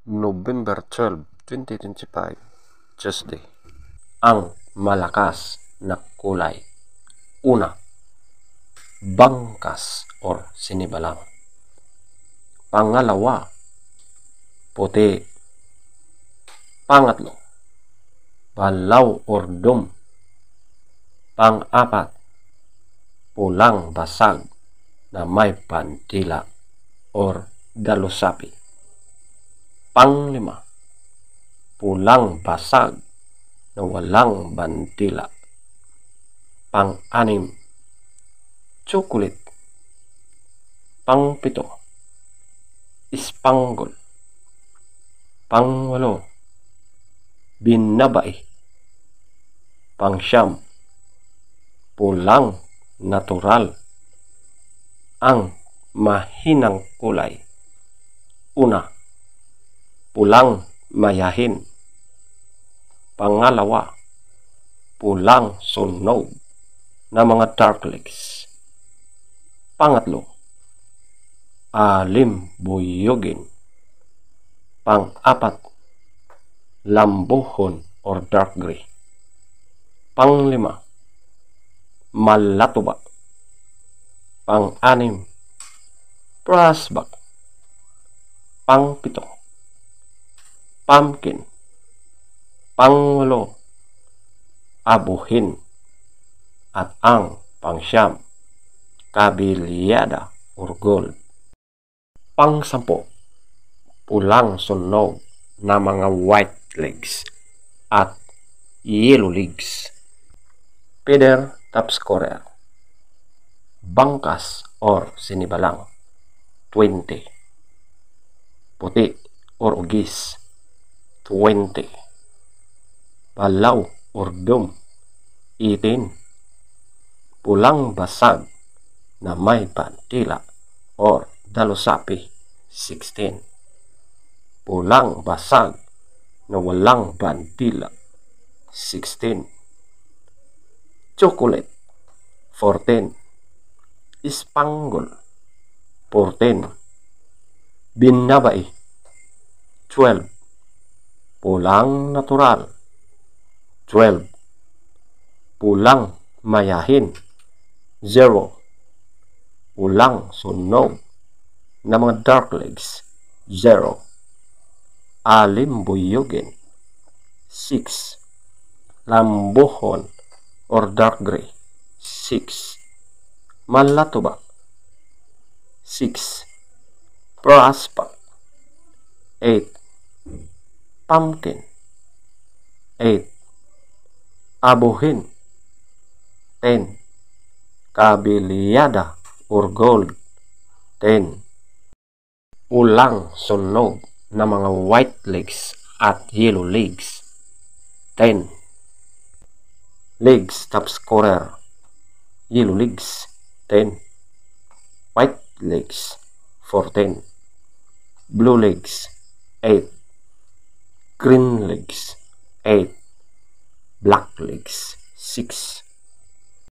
November 12, 2025, Tuesday. Ang malakas na kulay. Una, bangkas or sinibalang. Pangalawa, puti. Pangatlo, balaw or dum. Pang-apat, pulang basag na may pantila or dalusapi. Panglima, pulang basag na walang bantila. Pang-anim, chocolate. Pang-pito, ispanggol. Pang-walo, binabay. Pang-siyam, pulang natural. Ang mahinang kulay. Una, pulang mayahin. Pangalawa, pulang sunog na mga dark legs. Pangatlo, alim buyugin. Pang-apat, lambuhon or dark gray. Panglima, malatuba. Pang-anim, brassback. Pang-pito, pumpkin. Pangwalo, abuhin. At ang pangsyam, kabilyada or gold. Pang-sampo, pulang sunog na mga white legs at yellow legs. Feather top scorer. Bangkas or sinibalang, 20. Puti or ugis, 20. Balaw or dum, 18. Pulang basag na may pantila or dalusapi, 16. Pulang basag na walang pantila, 16. Chocolate, 14. Ispanggol, 14. Binabay, 12. Pulang natural, 12. Pulang mayahin, 0. Pulang sunog na mga dark legs, 0. Alim buyugin, 6. Lambuhon or dark gray, 6. Malatuba, 6. Brassback, 8. Pumpkin, 8. Abuhin, 10. Kabilyada or gold, 10. Ulang sunog na mga white legs at yellow legs, 10. Legs top scorer. Yellow legs, 10. White legs, 14. Blue legs, 8. Green legs, 8. Black legs, 6.